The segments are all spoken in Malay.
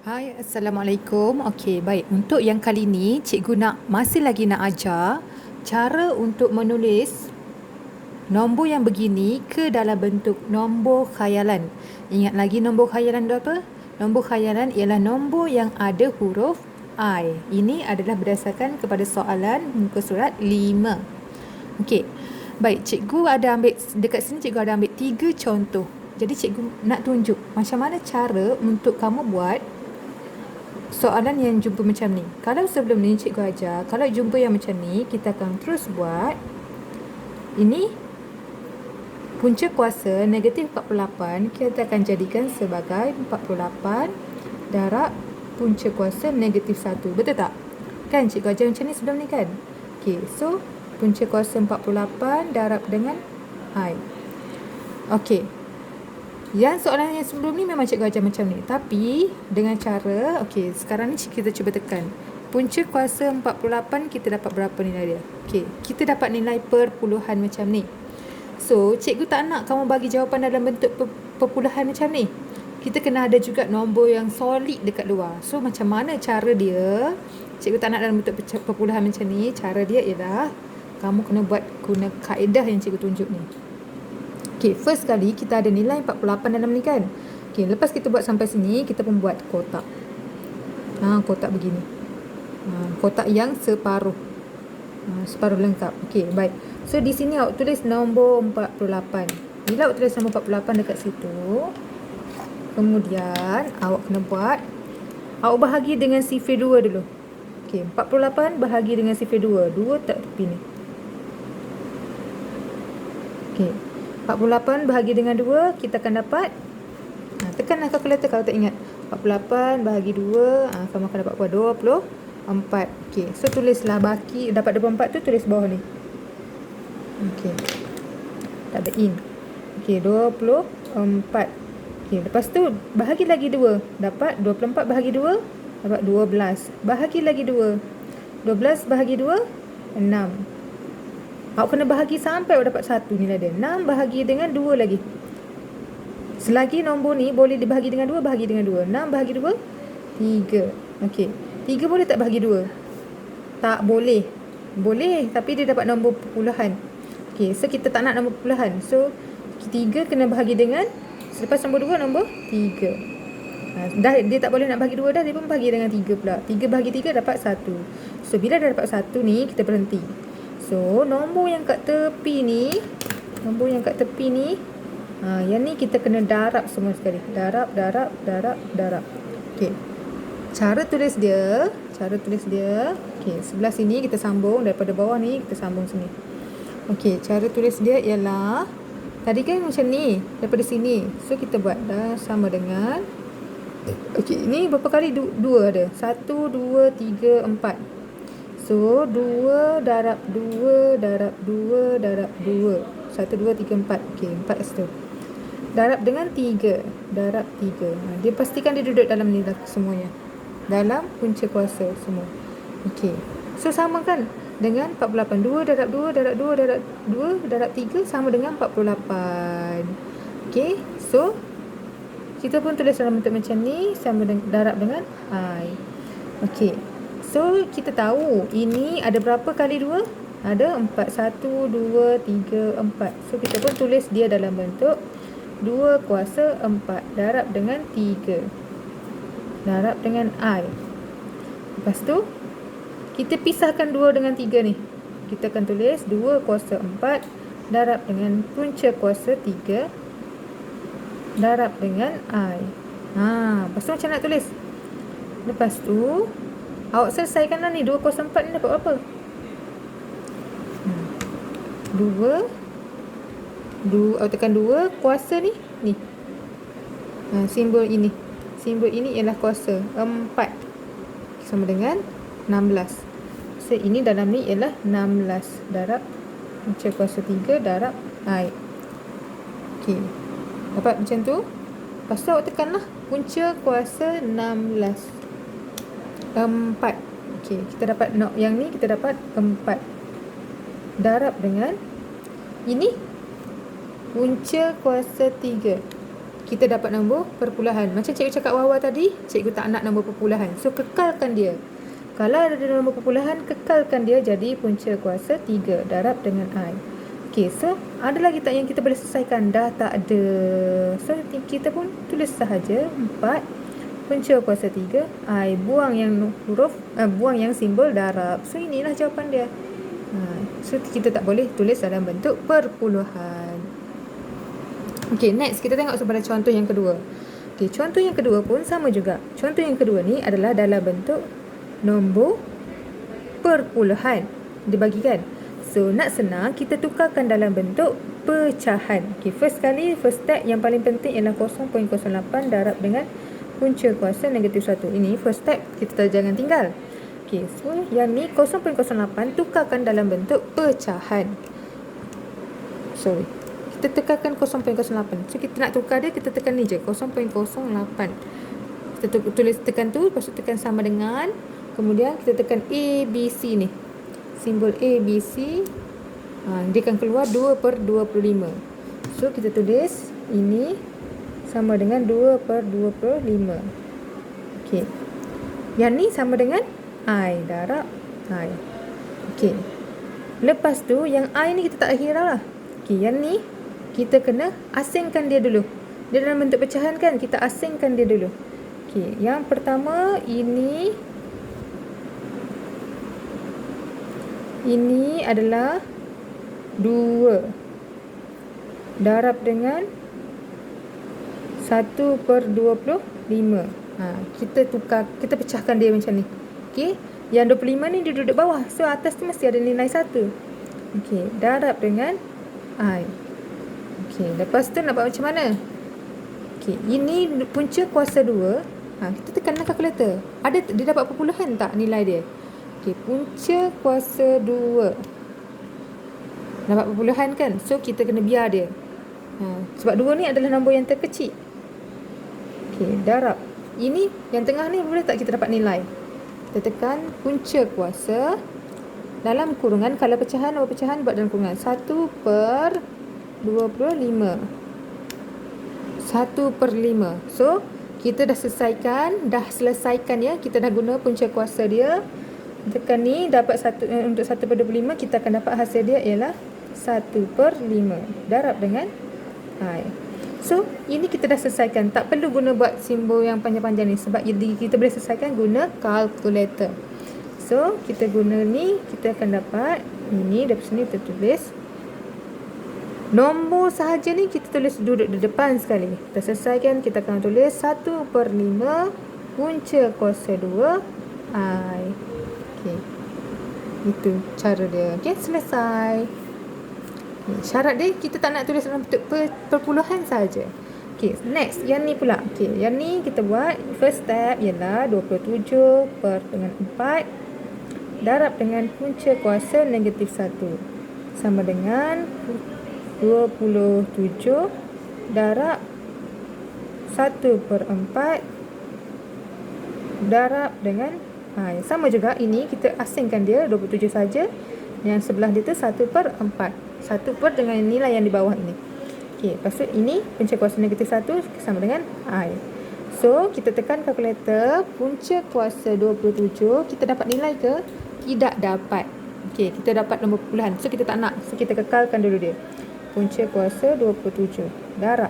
Hai, Assalamualaikum. Okey, baik. Untuk yang kali ni, cikgu masih lagi nak ajar cara untuk menulis nombor yang begini ke dalam bentuk nombor khayalan. Ingat lagi nombor khayalan tu apa? Nombor khayalan ialah nombor yang ada huruf I. Ini adalah berdasarkan kepada soalan muka surat 5. Okey. Baik, cikgu ada ambil dekat sini, cikgu ada ambil 3 contoh. Jadi cikgu nak tunjuk macam mana cara untuk kamu buat soalan yang jumpa macam ni. Kalau sebelum ni cikgu ajar, kalau jumpa yang macam ni, kita akan terus buat. Ini punca kuasa negatif 48, kita akan jadikan sebagai 48 darab punca kuasa negatif 1. Betul tak? Kan cikgu ajar macam ni sebelum ni kan? Okay, so punca kuasa 48 darab dengan I. Okay. Yang soalan yang sebelum ni memang cikgu ajar macam ni. Tapi dengan cara, okey, sekarang ni kita cuba tekan. Punca kuasa 48 kita dapat berapa nilai dia? Okey, kita dapat nilai perpuluhan macam ni. So, cikgu tak nak kamu bagi jawapan dalam bentuk perpuluhan macam ni. Kita kena ada juga nombor yang solid dekat luar. So, macam mana cara dia? Cikgu tak nak dalam bentuk perpuluhan macam ni. Cara dia ialah kamu kena buat guna kaedah yang cikgu tunjuk ni. Okay, first kali kita ada nilai 48 dalam ni kan. Okay, lepas kita buat sampai sini, kita pun buat kotak. Kotak begini. Kotak yang separuh. Separuh lengkap. Okay, baik. So, di sini awak tulis nombor 48. Bila awak tulis nombor 48 dekat situ, kemudian awak kena buat, awak bahagi dengan sifir 2 dulu. Okay, 48 bahagi dengan sifir 2. 2 tak tepi ni. Okay. 48 bahagi dengan 2, kita akan dapat, tekanlah kalkulator kalau tak ingat. 48 bahagi 2, kamu akan dapat apa? 24. Okey, so tulislah baki, dapat 24 tu tulis bawah ni. Okey. Tak ada in. Okey, 24. Okey, lepas tu bahagi lagi 2, dapat 24 bahagi 2, dapat 12. Bahagi lagi 2. 12 bahagi 2, 6. Awak kena bahagi sampai awak dapat 1 nilai dia. 6 bahagi dengan 2 lagi. Selagi nombor ni boleh dibahagi dengan 2, bahagi dengan 2. 6 bahagi 2, 3. Okey. 3 boleh tak bahagi 2? Tak boleh. Boleh, tapi dia dapat nombor perpuluhan. Okey, so kita tak nak nombor perpuluhan. So, 3 kena bahagi dengan, selepas nombor 2, nombor 3. Dah dia tak boleh nak bahagi 2 dah, dia pun bahagi dengan 3 pula. 3 bahagi 3 dapat 1. So, bila dah dapat 1 ni, kita berhenti. So, nombor yang kat tepi ni, yang ni kita kena darab semua sekali. Darab. Okey. Cara tulis dia, okey, sebelah sini kita sambung, daripada bawah ni kita sambung sini. Okey, cara tulis dia ialah, tadi kan macam ni, daripada sini. So, kita buat dah sama dengan, okey, ni berapa kali? 2 ada. 1, 2, 3, 4. So, 2 darab 2 darab 2 darab 2. 1, 2, 3, 4. Okey, 4 kat situ. Darab dengan 3. Darab 3. Dia pastikan dia duduk dalam ni lah semuanya. Dalam punca kuasa semua. Okey. So, sama kan dengan 48. 2 darab 2 darab 2 darab 2 darab 3 sama dengan 48. Okey. So, kita pun tulis dalam bentuk macam ni, sama dengan darab dengan I. Okey. So, kita tahu ini ada berapa kali 2? Ada 4. 1, 2, 3, 4. So, kita pun tulis dia dalam bentuk 2 kuasa 4 darab dengan 3. Darab dengan I. Lepas tu, kita pisahkan 2 dengan 3 ni. Kita akan tulis 2 kuasa 4 darab dengan punca kuasa 3 darab dengan I. Lepas tu macam nak tulis? Lepas tu, awak selesaikanlah ni. 2 kuasa 4 ni dapat berapa? 2. Awak tekan 2. Kuasa ni. Simbol ini. Simbol ini ialah kuasa 4. Sama dengan 16. So, ini dalam ni ialah 16. Darab punca kuasa 3 darab I. Okey. Dapat macam tu. Lepas tu awak tekanlah punca kuasa 16. 4. Okey, kita dapat yang ni kita dapat 4. Darab dengan ini punca kuasa 3. kita dapat nombor perpuluhan. Macam cikgu cakap awal tadi, cikgu tak nak nombor perpuluhan. So, kekalkan dia. Kalau ada nombor perpuluhan, kekalkan dia jadi punca kuasa 3 darab dengan I. Okey, so ada lagi tak yang kita boleh selesaikan? Dah tak ada. So, kita pun tulis sahaja 4 punca kuasa 3 I. Buang yang huruf, buang yang simbol darab. So, inilah jawapan dia. So, kita tak boleh tulis dalam bentuk perpuluhan. Okey, next kita tengok pada contoh yang kedua. Okey, contoh yang kedua pun sama juga. Contoh yang kedua ni adalah dalam bentuk nombor perpuluhan dibagikan. So, nak senang kita tukarkan dalam bentuk pecahan. Okey, first step yang paling penting ialah 0.08 darab dengan punca kuasa -1. Ini first step, kita jangan tinggal. Okey, so yang ni 0.08 tukarkan dalam bentuk pecahan. So, kita tekankan 0.08. So, kita nak tukar dia, kita tekan ni je, 0.08. Kita tulis tekan tu, lepas tu tekan sama dengan, kemudian kita tekan ABC ni. Simbol ABC. Dia akan keluar 2/25. So, kita tulis ini sama dengan 2/25. Okey. Yang ni sama dengan I darab I. Okey. Lepas tu, yang I ni kita tak hirau lah. Okey, yang ni kita kena asingkan dia dulu. Dia dalam bentuk pecahan kan, kita asingkan dia dulu. Okey, yang pertama ini adalah 2 darab dengan 1/25. Kita tukar, kita pecahkan dia macam ni. Okey, yang 25 ni dia duduk bawah. So, atas tu mesti ada nilai 1. Okey, darab dengan I. Okey, lepas tu nak buat macam mana? Okey, ini punca kuasa 2. Kita tekan kalkulator. Dia dapat perpuluhan tak nilai dia? Okey, punca kuasa 2. Dapat perpuluhan kan? So, kita kena biar dia. Sebab 2 ni adalah nombor yang terkecil. Okey, darab. Ini yang tengah ni boleh tak kita dapat nilai? Kita tekan punca kuasa dalam kurungan. Kalau pecahan, nombor pecahan buat dalam kurungan 1/25. 1/5. So, kita dah selesaikan ya. Kita dah guna punca kuasa dia. Tekan ni dapat untuk 1/25, kita akan dapat hasil dia ialah 1/5 darab dengan I. So, ini kita dah selesaikan. Tak perlu guna buat simbol yang panjang-panjang ni, sebab kita boleh selesaikan guna kalkulator. So, kita guna ni, kita akan dapat ini. Dari sini kita tulis nombor sahaja ni, kita tulis duduk di depan sekali. Kita selesaikan, kita akan tulis 1/5 punca kuasa 2 I. Okey, itu cara dia. Okey, selesai. Syarat dia, kita tak nak tulis dalam bentuk perpuluhan saja. Okey, next, yang ni pula. Okey, yang ni kita buat first step ialah 27/4 darab dengan punca kuasa -1 sama dengan 27 darab 1/4 darab dengan sama juga. Ini kita asingkan dia 27 saja. Yang sebelah dia tu 1/4. 1 dengan nilai yang di bawah ini. Okey, lepas tu ini punca kuasa -1 sama dengan I. So, kita tekan kalkulator, punca kuasa 27, kita dapat nilai ke? Tidak dapat. Okey, kita dapat nombor perpuluhan. So, kita tak nak. So, kita kekalkan dulu dia. Punca kuasa 27 darab.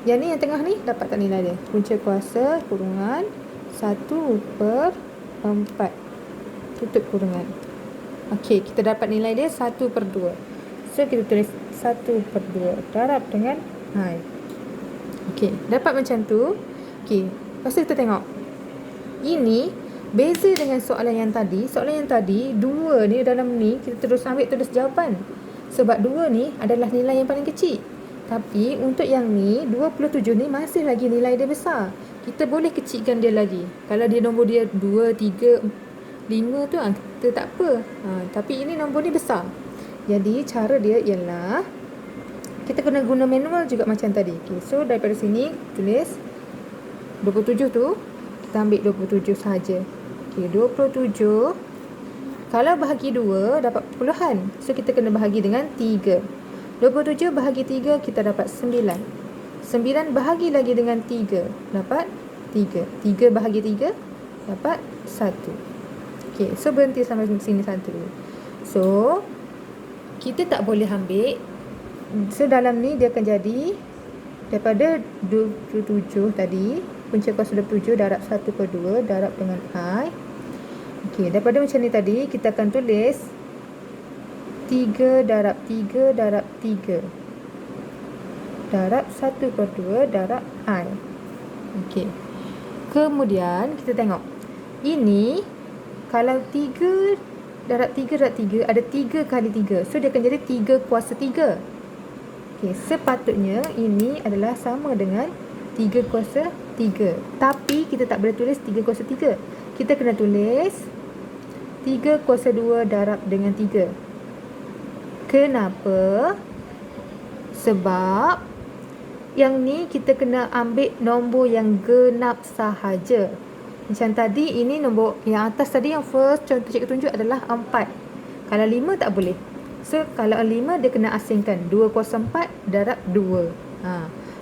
Yang ni yang tengah ni dapat tak nilai dia? Punca kuasa kurungan 1/4. Tutup kurungan. Okey, kita dapat nilai dia 1/2. So, kita tulis 1/2 darab dengan I. Okey, dapat macam tu. Okey, lepas tu kita tengok. Ini beza dengan soalan yang tadi. Soalan yang tadi, 2 ni dalam ni, kita terus ambil tulis jawapan. Sebab 2 ni adalah nilai yang paling kecil. Tapi, untuk yang ni, 27 ni masih lagi nilai dia besar. Kita boleh kecilkan dia lagi. Kalau dia nombor dia 2, 3, 5 tu, kita tak apa. Tapi ini nombor ni besar. Jadi, cara dia ialah kita kena guna manual juga macam tadi. Okay, so, daripada sini, tulis 27 tu, kita ambil 27 saja. Okay, 27. Kalau bahagi 2, dapat perpuluhan. So, kita kena bahagi dengan 3. 27 bahagi 3, kita dapat 9. 9 bahagi lagi dengan 3, dapat 3. 3 bahagi 3, dapat 1. Okey, so berhenti sampai sini satu. So, kita tak boleh ambil. So, dalam ni dia akan jadi daripada 27 tadi, punca kuasa 27 darab 1/2 darab dengan I. Okey, daripada macam ni tadi, kita akan tulis 3 darab 3 darab 3 darab 1/2 darab I. Okey. Kemudian, kita tengok. Ini, kalau 3 darab 3 darab 3, ada 3 kali 3. So, dia akan jadi 3 kuasa 3. Okey, sepatutnya ini adalah sama dengan 3 kuasa 3. Tapi kita tak boleh tulis 3 kuasa 3. Kita kena tulis 3 kuasa 2 darab dengan 3. Kenapa? Sebab yang ni kita kena ambil nombor yang genap sahaja. Macam tadi, ini nombor yang atas tadi, yang first contoh cikgu tunjuk adalah 4. Kalau 5 tak boleh. So, kalau 5 dia kena asingkan 2 kuasa 4 darab 2.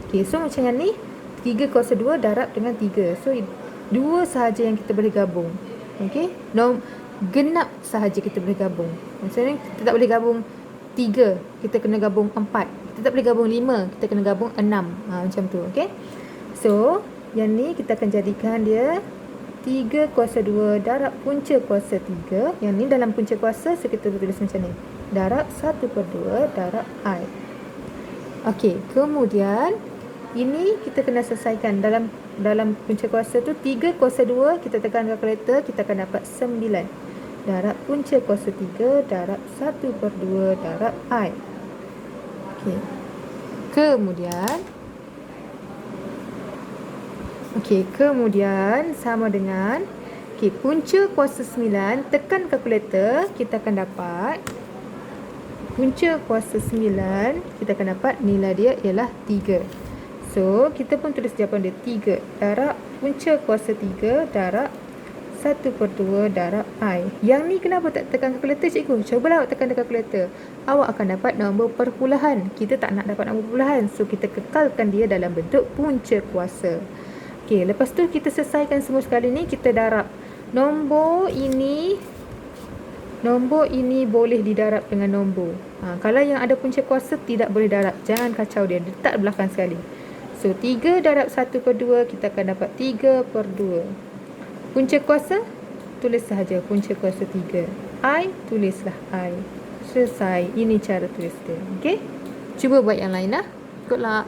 Okay, so macam yang ni 3 kuasa 2 darab dengan 3. So, 2 sahaja yang kita boleh gabung. Okay, genap sahaja kita boleh gabung. Maksudnya kita tak boleh gabung 3, kita kena gabung 4. Kita tak boleh gabung 5, kita kena gabung 6. Macam tu. Okay, so yang ni kita akan jadikan dia 3 kuasa 2 darab punca kuasa 3. Yang ni dalam punca kuasa, so kita tulis macam ni, darab 1/2 darab I. Okey, kemudian ini kita kena selesaikan dalam punca kuasa tu. 3 kuasa 2, kita tekan kalkulator, kita akan dapat 9 darab punca kuasa 3 darab 1/2 darab I. Okey. Kemudian sama dengan punca kuasa 9, tekan kalkulator, kita akan dapat punca kuasa 9, kita akan dapat nilai dia ialah 3. So, kita pun tulis jawapan dia 3 darab punca kuasa 3 darab 1/2 darab I. Yang ni kenapa tak tekan kalkulator, cikgu? Cubalah awak tekan kalkulator. Awak akan dapat nombor perpuluhan. Kita tak nak dapat nombor perpuluhan. So, kita kekalkan dia dalam bentuk punca kuasa. Okey, lepas tu kita selesaikan semua sekali ni, kita darab. Nombor ini boleh didarab dengan nombor. Kalau yang ada punca kuasa tidak boleh darab. Jangan kacau dia. Letak belakang sekali. So, 3 darab 1/2, kita akan dapat 3/2. Punca kuasa, tulis sahaja punca kuasa 3. I, tulislah I. Selesai. Ini cara tulis dia. Okey? Cuba buat yang lain lah. Good luck.